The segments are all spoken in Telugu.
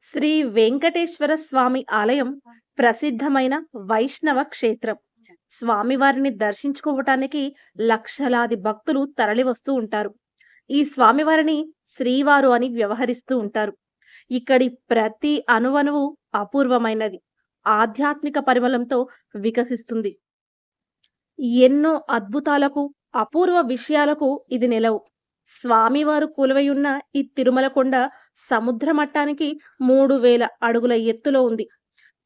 శ్రీ వెంకటేశ్వర స్వామి ఆలయం ప్రసిద్ధమైన వైష్ణవ క్షేత్రం. స్వామివారిని దర్శించుకోవటానికి లక్షలాది భక్తులు తరలివస్తూ ఉంటారు. ఈ స్వామివారిని శ్రీవారు అని వ్యవహరిస్తూ ఉంటారు. ఇక్కడి ప్రతి అణువణువు అపూర్వమైనది. ఆధ్యాత్మిక పరిమళంతో వికసిస్తుంది. ఎన్నో అద్భుతాలకు, అపూర్వ విషయాలకు ఇది నెలవు. స్వామివారు కొలువైయున్న ఈ తిరుమల కొండ సముద్ర మట్టానికి 3000 అడుగుల ఎత్తులో ఉంది.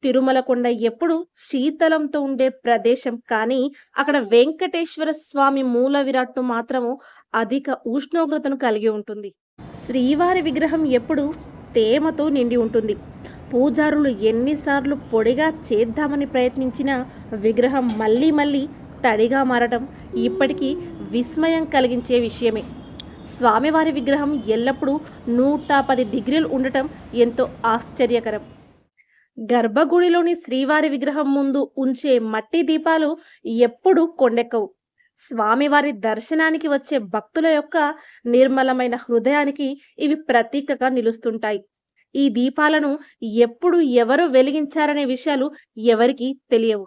తిరుమల కొండ ఎప్పుడు శీతలంతో ఉండే ప్రదేశం, కానీ అక్కడ వెంకటేశ్వర స్వామి మూల విరాట్టు మాత్రము అధిక ఉష్ణోగ్రతను కలిగి ఉంటుంది. శ్రీవారి విగ్రహం ఎప్పుడు తేమతో నిండి ఉంటుంది. పూజారులు ఎన్నిసార్లు పొడిగా చేద్దామని ప్రయత్నించినా విగ్రహం మళ్ళీ మళ్ళీ తడిగా మారటం ఇప్పటికీ విస్మయం కలిగించే విషయమే. స్వామివారి విగ్రహం ఎల్లప్పుడూ 110 డిగ్రీలు ఉండటం ఎంతో ఆశ్చర్యకరం. గర్భగుడిలోని శ్రీవారి విగ్రహం ముందు ఉంచే మట్టి దీపాలు ఎప్పుడూ కొండెక్కవు. స్వామివారి దర్శనానికి వచ్చే భక్తుల యొక్క నిర్మలమైన హృదయానికి ఇవి ప్రతీకగా నిలుస్తుంటాయి. ఈ దీపాలను ఎప్పుడు ఎవరు వెలిగించారనే విషయాలు ఎవరికీ తెలియవు.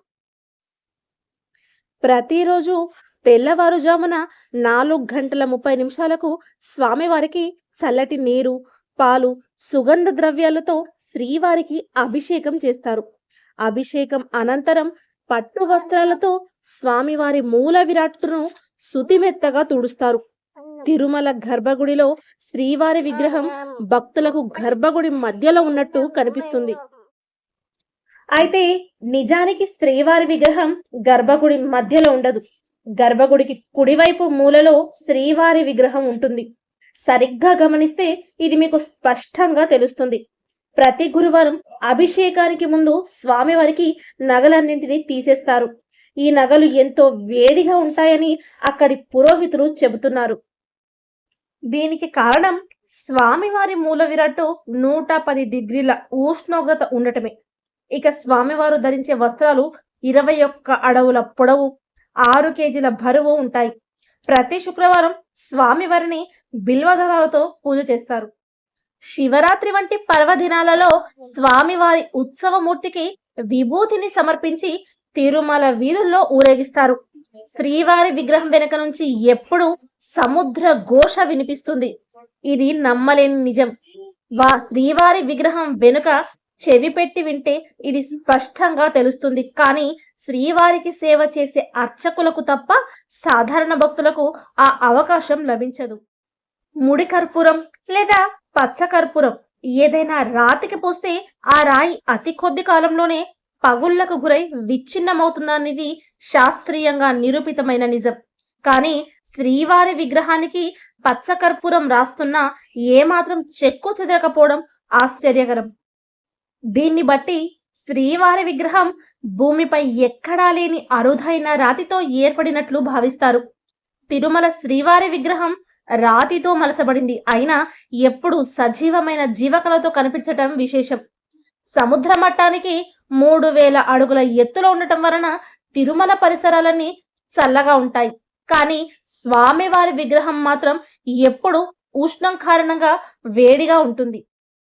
ప్రతిరోజు తెల్లవారుజామున 4:30 స్వామివారికి చల్లటి నీరు, పాలు, సుగంధ ద్రవ్యాలతో శ్రీవారికి అభిషేకం చేస్తారు. అభిషేకం అనంతరం పట్టు వస్త్రాలతో స్వామివారి మూల విరాట్టును శుతిమెత్తగా తుడుస్తారు. తిరుమల గర్భగుడిలో శ్రీవారి విగ్రహం భక్తులకు గర్భగుడి మధ్యలో ఉన్నట్టు కనిపిస్తుంది. అయితే నిజానికి శ్రీవారి విగ్రహం గర్భగుడి మధ్యలో ఉండదు. గర్భగుడికి కుడివైపు మూలలో శ్రీవారి విగ్రహం ఉంటుంది. సరిగ్గా గమనిస్తే ఇది మీకు స్పష్టంగా తెలుస్తుంది. ప్రతి గురువారం అభిషేకానికి ముందు స్వామివారికి నగలన్నింటినీ తీసేస్తారు. ఈ నగలు ఎంతో వేడిగా ఉంటాయని అక్కడి పురోహితులు చెబుతున్నారు. దీనికి కారణం స్వామివారి మూల విరాట్టు 110 డిగ్రీల ఉష్ణోగ్రత ఉండటమే. ఇక స్వామివారు ధరించే వస్త్రాలు 21 అడుగుల పొడవు, 6 కేజీల బరువు ఉంటాయి. ప్రతి శుక్రవారం స్వామివారిని బిల్వదళాలతో పూజ చేస్తారు. శివరాత్రి వంటి పర్వదినాలలో స్వామివారి ఉత్సవమూర్తికి విభూతిని సమర్పించి తిరుమల వీధుల్లో ఊరేగిస్తారు. శ్రీవారి విగ్రహం వెనుక నుంచి ఎప్పుడు సముద్ర ఘోష వినిపిస్తుంది. ఇది నమ్మలేని నిజం. శ్రీవారి విగ్రహం వెనుక చెవి పెట్టి వింటే ఇది స్పష్టంగా తెలుస్తుంది. కానీ శ్రీవారికి సేవ చేసే అర్చకులకు తప్ప సాధారణ భక్తులకు ఆ అవకాశం లభించదు. ముడి కర్పూరం లేదా పచ్చ కర్పూరం ఏదైనా రాతికి పోస్తే ఆ రాయి అతి కొద్ది కాలంలోనే పగుళ్లకు గురై విచ్ఛిన్నమవుతుందనేది శాస్త్రీయంగా నిరూపితమైన నిజం. కానీ శ్రీవారి విగ్రహానికి పచ్చ కర్పూరం రాస్తున్నా ఏమాత్రం చెక్కు చెదరకపోవడం ఆశ్చర్యకరం. దీన్ని బట్టి శ్రీవారి విగ్రహం భూమిపై ఎక్కడా లేని అరుదైన రాతితో ఏర్పడినట్లు భావిస్తారు. తిరుమల శ్రీవారి విగ్రహం రాతితో మలసబడింది అయినా ఎప్పుడు సజీవమైన జీవకళతో కనిపించటం విశేషం. సముద్ర మట్టానికి 3000 అడుగుల ఎత్తులో ఉండటం వలన తిరుమల పరిసరాలన్నీ చల్లగా ఉంటాయి. కానీ స్వామివారి విగ్రహం మాత్రం ఎప్పుడు ఉష్ణం కారణంగా వేడిగా ఉంటుంది.